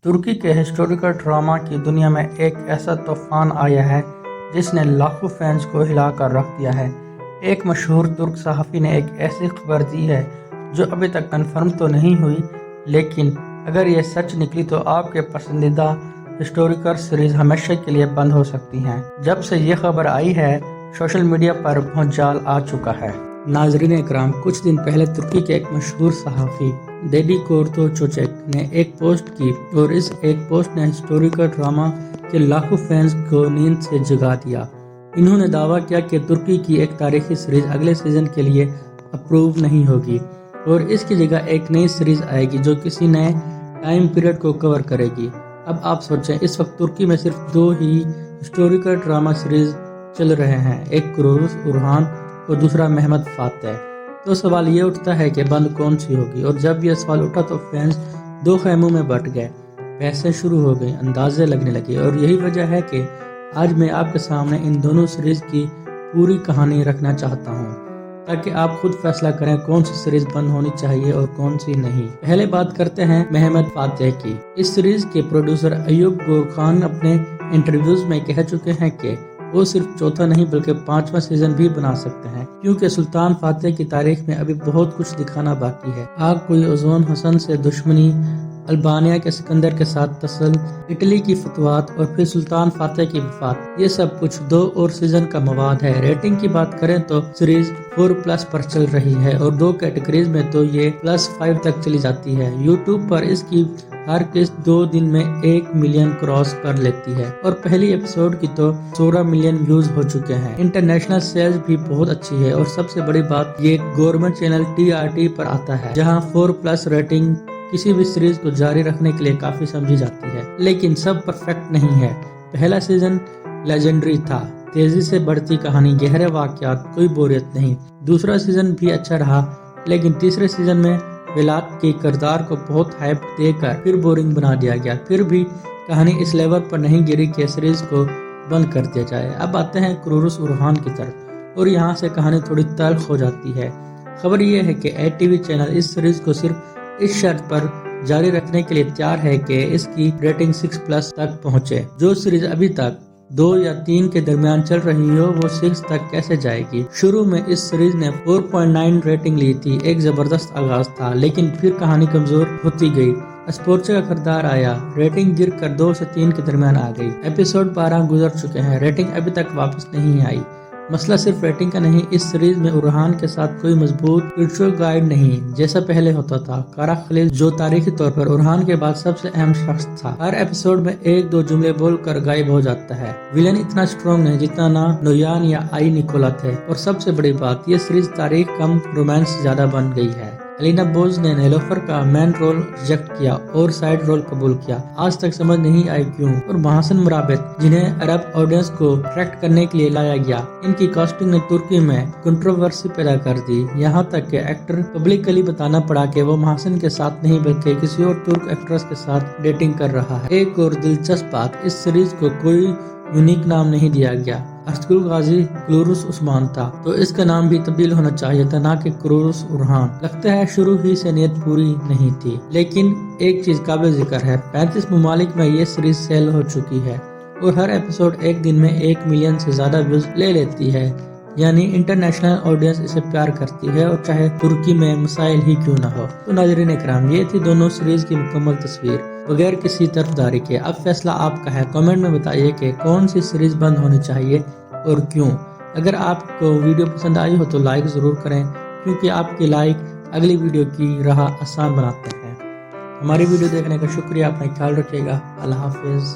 तुर्की के historical drama की दुनिया में एक ऐसा तूफान आया है जिसने लाखों फैंस को हिला कर रख दिया है। एक मशहूर तुर्क सहाफ़ी ने एक ऐसी खबर दी है जो अभी तक कंफर्म तो नहीं हुई, लेकिन अगर ये सच निकली तो आपके पसंदीदा हिस्टोरिकल सीरीज हमेशा के लिए बंद हो सकती हैं। जब से ये खबर आई है सोशल मीडिया पर बहुत जाल आ चुका है। नाज़रीन इकराम, कुछ दिन पहले तुर्की के एक मशहूर सहाफ़ी डेडिकोर्तो चोचेक ने एक पोस्ट की और इस एक पोस्ट ने हिस्टोरिकल ड्रामा के लाखों फैंस को नींद से जगा दिया। इन्होंने दावा किया कि तुर्की की एक तारीखी सीरीज अगले सीजन के लिए अप्रूव नहीं होगी और इसकी जगह एक नई सीरीज आएगी जो किसी नए टाइम पीरियड को कवर करेगी। अब आप सोचें, इस वक्त तुर्की में सिर्फ 2 ही हिस्टोरिकल ड्रामा सीरीज चल रहे हैं, एक कुरोरुस उरहान और दूसरा महमद फातेह। तो सवाल ये उठता है कि बंद कौन सी होगी, और जब यह सवाल उठा तो फैंस 2 खैमों में बट गए, बहसें शुरू हो गई, अंदाजे लगने लगे। और यही वजह है कि आज मैं आपके सामने इन दोनों सीरीज की पूरी कहानी रखना चाहता हूँ ताकि आप खुद फैसला करें कौन सी सीरीज बंद होनी चाहिए और कौन सी नहीं। पहले बात करते हैं महमद फातेह की। इस सीरीज के प्रोड्यूसर अयूब गोरखान अपने इंटरव्यूज में कह चुके हैं कि वो सिर्फ चौथा नहीं बल्कि 5वां सीजन भी बना सकते हैं, क्योंकि सुल्तान फातेह की तारीख में अभी बहुत कुछ दिखाना बाकी है। आग कोई ओजोन हसन से दुश्मनी, अल्बानिया के सिकंदर के साथ तसल, इटली की फतवात और फिर सुल्तान फातेह की वफात, ये सब कुछ 2 और सीजन का मवाद है। रेटिंग की बात करें तो सीरीज 4+ पर चल रही है और 2 कैटेगरीज में तो ये +5 तक चली जाती है। यूट्यूब पर इसकी हर किस्त 2 दिन में 1 मिलियन क्रॉस कर लेती है और पहली एपिसोड की तो 16 मिलियन व्यूज हो चुके हैं। इंटरनेशनल सेल्स भी बहुत अच्छी है और सबसे बड़ी बात, ये गवर्नमेंट चैनल TRT पर आता है, जहां 4+ रेटिंग किसी भी सीरीज को जारी रखने के लिए काफी समझी जाती है। लेकिन सब परफेक्ट नहीं है। पहला सीजन लेजेंडरी था, तेजी से बढ़ती कहानी, गहरे वाकयात, कोई बोरियत नहीं। दूसरा सीजन भी अच्छा रहा, लेकिन तीसरे सीजन में विलात के किरदार को बहुत हाइप देकर फिर बोरिंग बना दिया गया। फिर भी कहानी इस लेवल पर नहीं गिरी कि सीरीज को बंद कर दिया जाए। अब आते हैं कुरोरुस उरहान की तरफ, और यहाँ से कहानी थोड़ी तल्ख हो जाती है। खबर ये है कि ATV चैनल इस सीरीज को सिर्फ इस शर्त पर जारी रखने के लिए तैयार है कि इसकी रेटिंग 6+ तक पहुंचे। जो सीरीज अभी तक 2 या 3 के दरमियान चल रही हो वो 6 तक कैसे जाएगी। शुरू में इस सीरीज ने 4.9 रेटिंग ली थी, एक जबरदस्त आगाज था, लेकिन फिर कहानी कमजोर होती गई। स्पोर्चे का किरदार आया, रेटिंग गिर कर 2 से 3 के दरमियान आ गई। एपिसोड 12 गुजर चुके हैं, रेटिंग अभी तक वापस नहीं आई। मसला सिर्फ रेटिंग का नहीं, इस सीरीज में उरहान के साथ कोई मजबूत इंट्रो गाइड नहीं जैसा पहले होता था। कारा खलील, जो तारीखी तौर पर उरहान के बाद सबसे अहम शख्स था, हर एपिसोड में 1-2 जुमले बोलकर गायब हो जाता है। विलन इतना स्ट्रॉन्ग नहीं जितना ना नोयान या आई निकोला थे। और सबसे बड़ी बात, ये सीरीज तारीख कम, रोमांस ज्यादा बन गई है। अलीना बोज ने नेलोफर का मेन रोल रिजेक्ट किया और साइड रोल कबूल किया। आज तक समझ नहीं आई क्यों। और महासन मुराबित, जिन्हें अरब ऑडियंस को अट्रैक्ट करने के लिए लाया गया, इनकी कास्टिंग ने तुर्की में कंट्रोवर्सी पैदा कर दी। यहाँ तक कि एक्टर पब्लिकली बताना पड़ा कि वो महासन के साथ नहीं बल्कि किसी और तुर्क एक्ट्रेस के साथ डेटिंग कर रहा है। एक और दिलचस्प बात, इस सीरीज को कोई यूनिक नाम नहीं दिया गया। अस्गुल गाजी कुरोरुस उस्मान था तो इसका नाम भी तब्दील होना चाहिए था, ना कि कुरोरुस उरहान। लगता है शुरू ही से नियत पूरी नहीं थी। लेकिन एक चीज काबिल जिक्र है, 35 ममालिक में ये सीरीज सेल हो चुकी है और हर एपिसोड एक दिन में 1 मिलियन से ज्यादा व्यूज ले लेती है। यानी इंटरनेशनल ऑडियंस इसे प्यार करती है, और चाहे तुर्की में मसाइल ही क्यों ना हो। तो नाज़रीन इकराम, ये थी दोनों सीरीज की मुकम्मल तस्वीर बगैर किसी तरफदारी के। अब फैसला आपका है, कमेंट में बताइए कि कौन सी सीरीज बंद होनी चाहिए और क्यों। अगर आपको वीडियो पसंद आई हो तो लाइक जरूर करें, क्योंकि आपकी लाइक अगली वीडियो की राह आसान बनाते हैं। हमारी वीडियो देखने का शुक्रिया, अपना ख्याल रखिएगा। अल्लाह हाफिज।